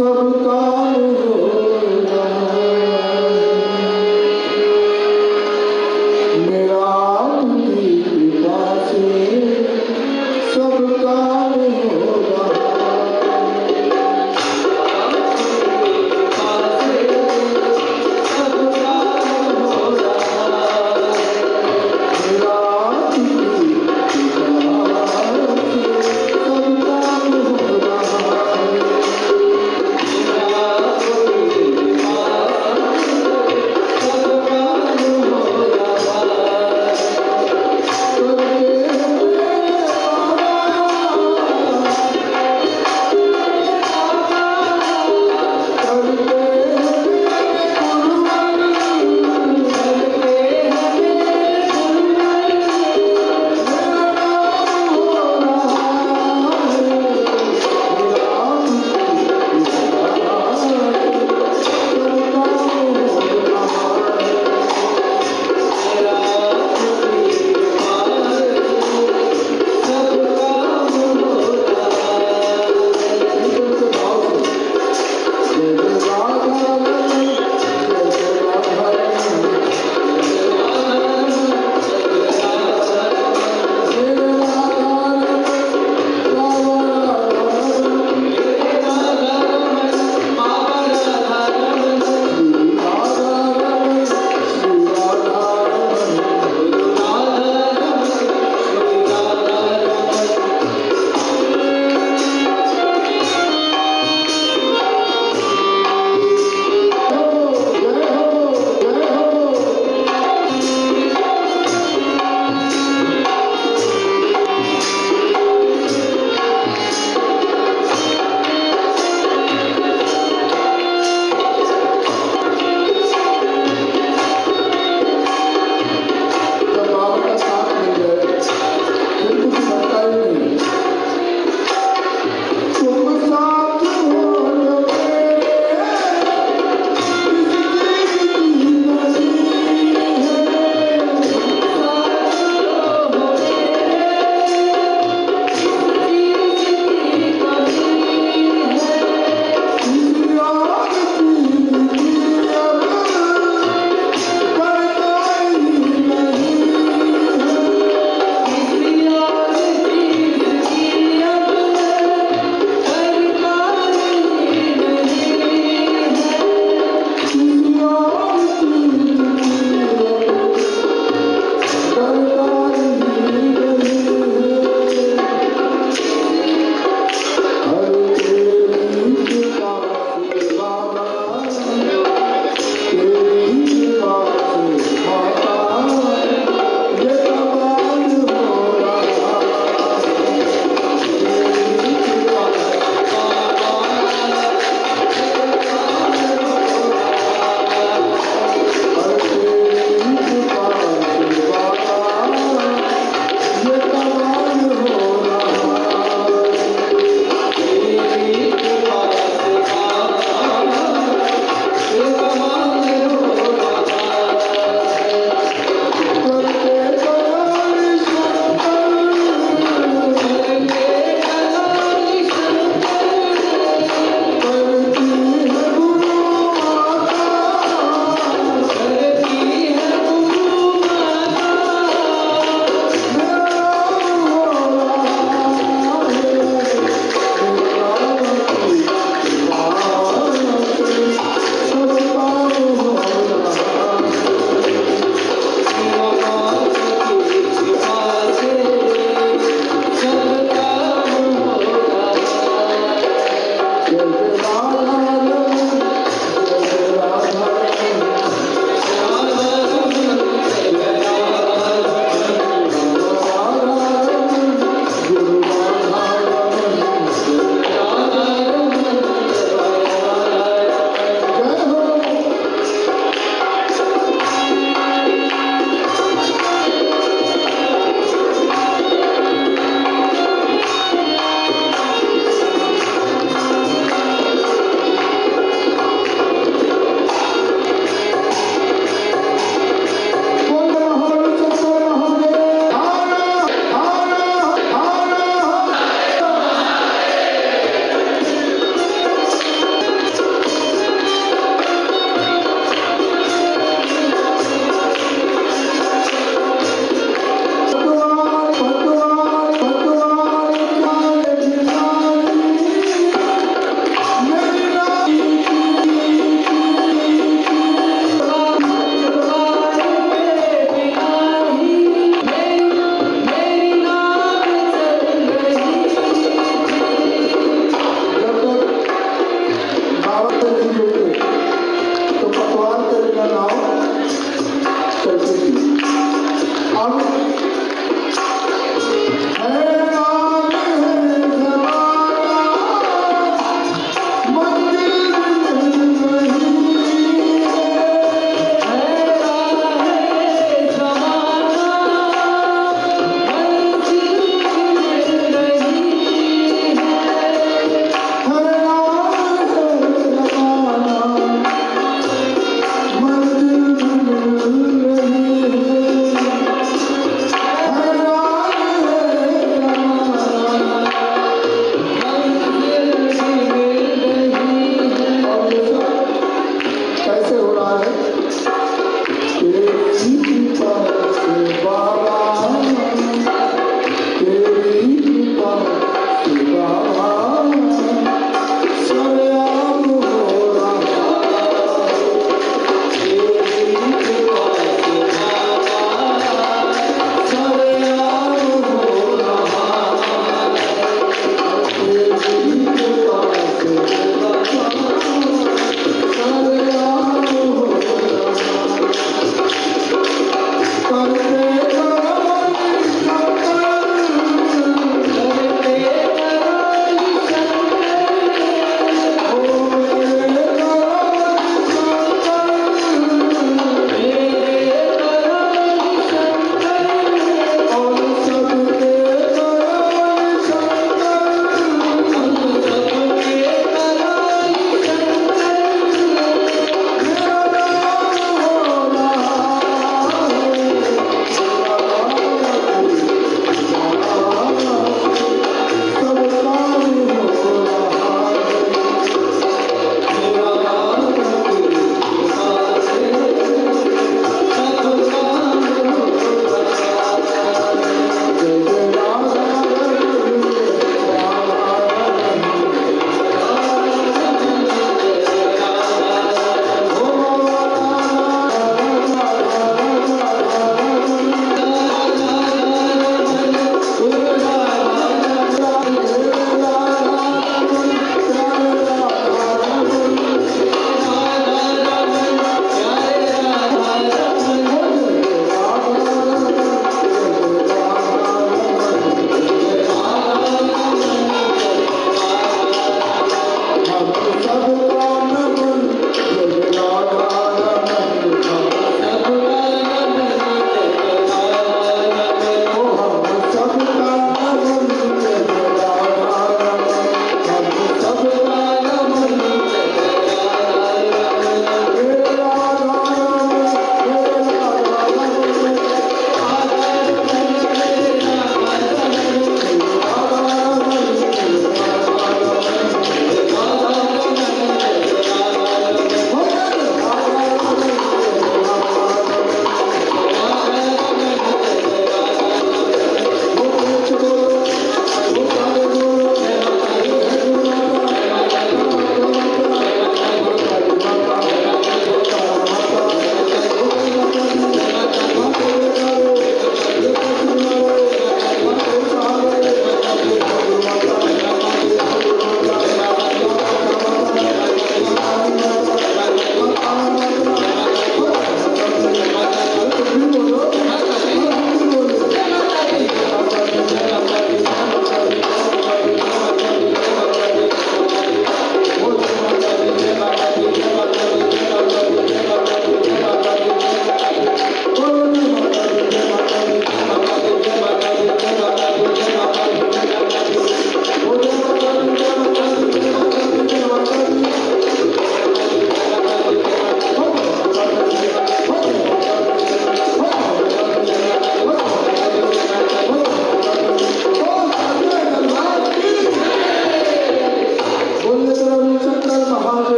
सब काम होगा। मेरा आपकी कृपा से सब काम होगा। मेरा आपकी कृपा से सब काम होगा।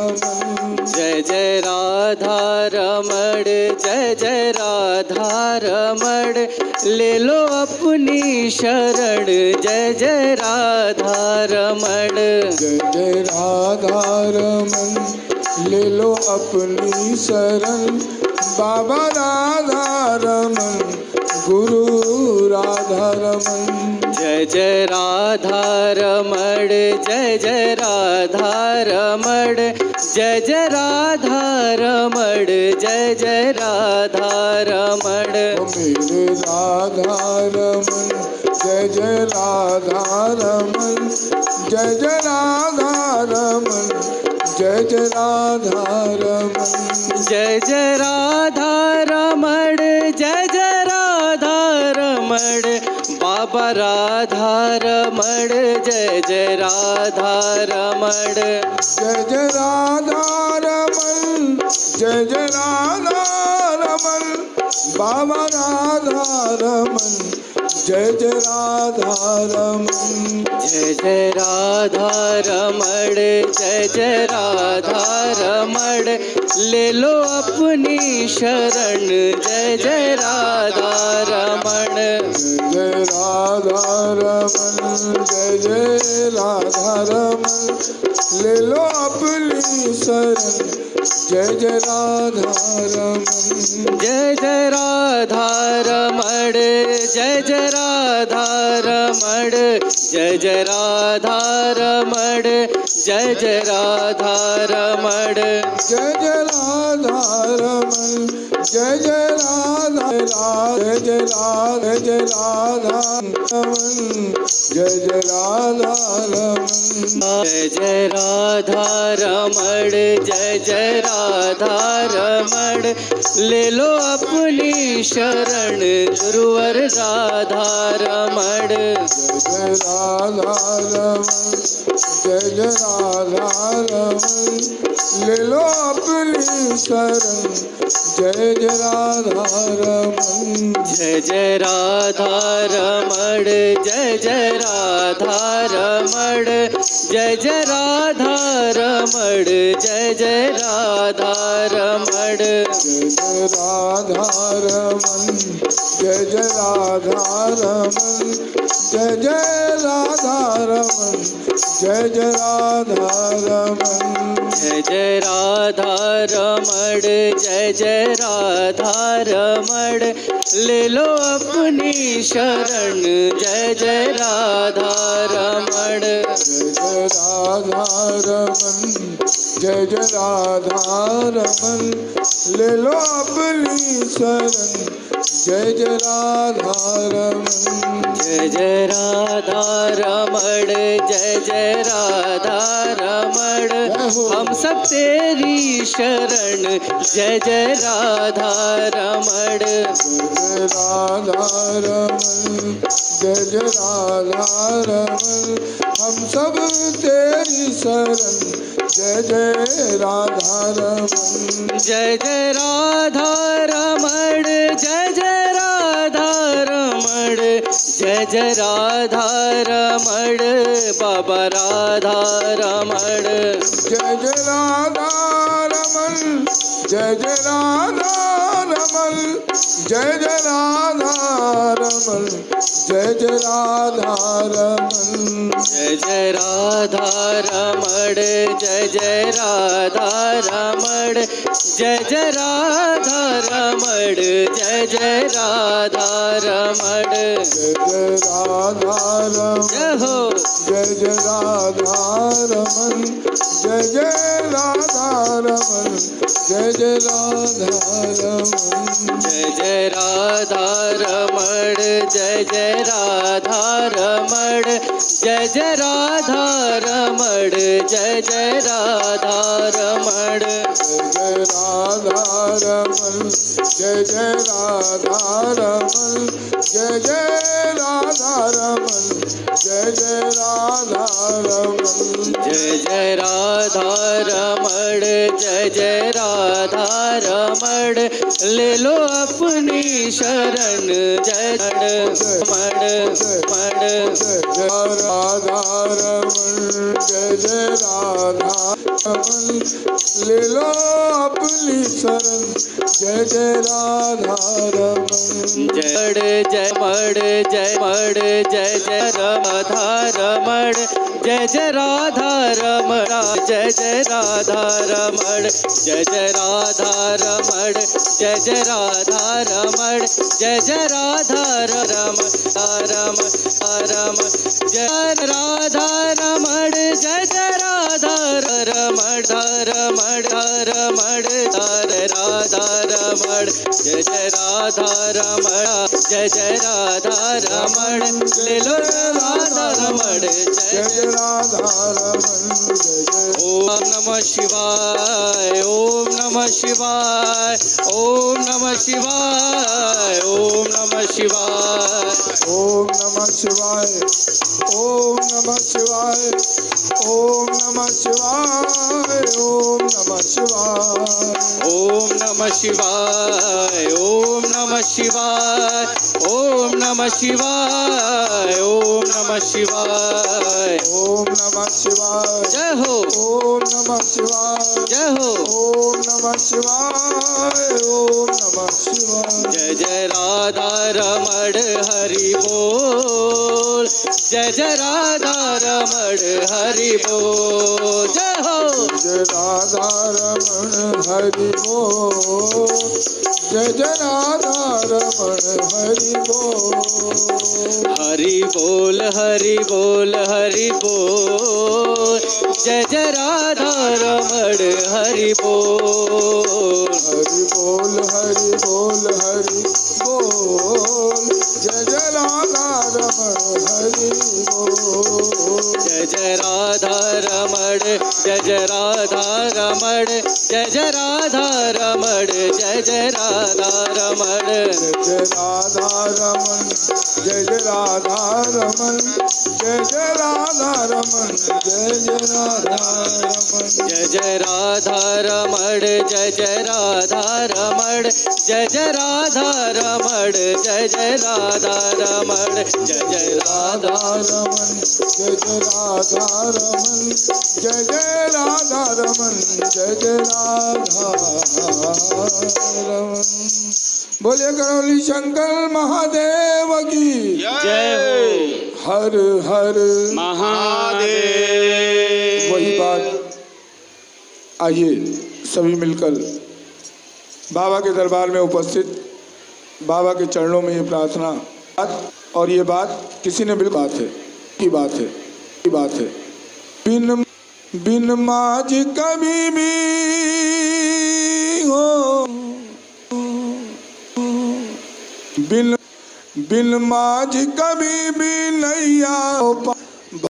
रमन जय जय राधा रमण, जय जय राधा रमण, ले लो अपनी शरण, जय जय राधा रमण। जय जय राधा रमन ले लो अपनी शरण बाबा राधा रमन गुरु राधा रमन जय जय राधा रमण, जय जय राधा रमण, जय जय राधा रमण, जय जय राधा रमण। ओ मेरे राधा रमन जय जय राधा रमन जय जय राधा रमन जय जय राधा रमन जय जय राधा रमण, जय जय राधा रमण, बाबा राधा रमण, जय जय राधा रमण। जय जय राधा रमन जय जय राधा रमन बाबा राधा रमन जय जय राधा रमन जय जय राधा रमण, जय जय राधा रमण, ले लो अपनी शरण, जय जय राधा रमण। जय राधा रमन जय जय राधा रमन ले लो अपनी शरण जय जय राधा रमन जय जय राधा रमण, जय जय राधा रमण, जय जय राधा रमण, जय जय राधा रमण। जय जय राधा रमन जय जय राधा जय जय राधा जय राधा रमन जय जय राधा रमन जय जय राधा रमण, जय जय राधा रमण, ले लो अपनी शरण, गुरुवर राधा रमण। जय राधा रमन जय जय राधा रमन ले लो अपनी शरण जय जय राधा रमन जय जय राधा रमण, जय जय राधा रमण, जय जय राधा रमण, जय जय राधा रमण। जय जय राधा रमन जय जय राधा रमन जय जय राधा रमन जय जय राधा रमन जय जय राधा रमण, जय जय राधा रमण, ले लो अपनी शरण, जय जय राधा रमण। जय जय राधा रमन जय जय राधा रमन ले लो अपनी शरण जय जय राधा रमन जय जय राधा रमण, जय जय राधा रमण, हम सब तेरी शरण, जय जय राधा रमण। जय राधा रमन जय जय राधा रमन हम सब तेरी शरण जय जय राधा रमन जय जय राधा रमण, जय जय राधा रमण, जय जय राधा रमण, बाबा राधा रमण। जय जय राधा रमन जय जय राधा रमन जय जय राधा रमन जय जय राधा रमन जय जय राधा रमण, जय जय राधा रमण, जय जय राधा रमण, जय जय राधा रमण। जय जय राधा रमन जय हो जय जय राधा रमन जय जय राधा रमन जय जय राधा रमन जय जय राधा रमण, जय जय राधा रमण, जय जय राधा रमण, जय जय राधा रमण। जय जय राधा रमन जय जय राधा रमन जय जय राधा रमन जय जय राधा रमन जय जय राधा राधा रमण जय जय राधा रमण ले लो अपनी शरण जय मण मण जय राधा रमन जय जय राधा रमन ले लो अपनी शरण जय जय राधा रमन जय मण जय जय राधा रमण जय जय राधा रमण जय जय राधा रमण जय जय राधा रमण जय जय राधा रमण जय जय राधा रमण रम रम जय राधा रमण जय जय राधा रमण रमण रमण राधा रमण जय जय राधा रमण जय जय राधा रमण ले लो राधा रमण जय जय राधा रमन जय जय ओम नमः शिवाय ओम नमः शिवाय ओम नमः शिवाय ओम नमः शिवाय ओम नमः शिवाय ओम नमः शिवाय ओम नमः शिवाय ओम नमः शिवाय ओम नमः शिवाय ओम नमः शिवाय ओम नमः शिवाय ओम नमः शिवाय ओम नमः शिवाय जय हो ओम नमः शिवाय जय हो ओम नमः शिवाय ओम नमः शिवाय जय जय राधा रमण हरि बोल जय जय राधा रमण हरि बोल जय हो जय राधा रमन हरि बोल जय जय राधा रमन हरि बोल हरि बोल हरि बोल हरि बोल जय जय राधा रमण हरि बोल हरि बोल हरि बोल हरि बोल जय जय राधा रमन हरि बोल जय जय राधा रमण जय जय राधा रमण जय जय राधा रमण जय जय राधा रमण जय जय राधा रमन जय जय राधा रमन जय जय राधा रमन जय जय राधा रमन जय जय राधा रमण जय जय राधा रमण जय जय राधा रमण जय जय राधा रमण जय जय राधा राधा रमन जय जय राधा रमन जय जय राधा रमन जय जय राधा रमन बोलिए करौली शंकर महादेव की जय हो हर हर महादेव वही बात आइए सभी मिलकर बाबा के दरबार में उपस्थित बाबा के चरणों में ये प्रार्थना और ये बात किसी ने बिल बात है की बात है की बात है बिन बिन माज कभी भी हो बिन बिन माज कभी भी नैया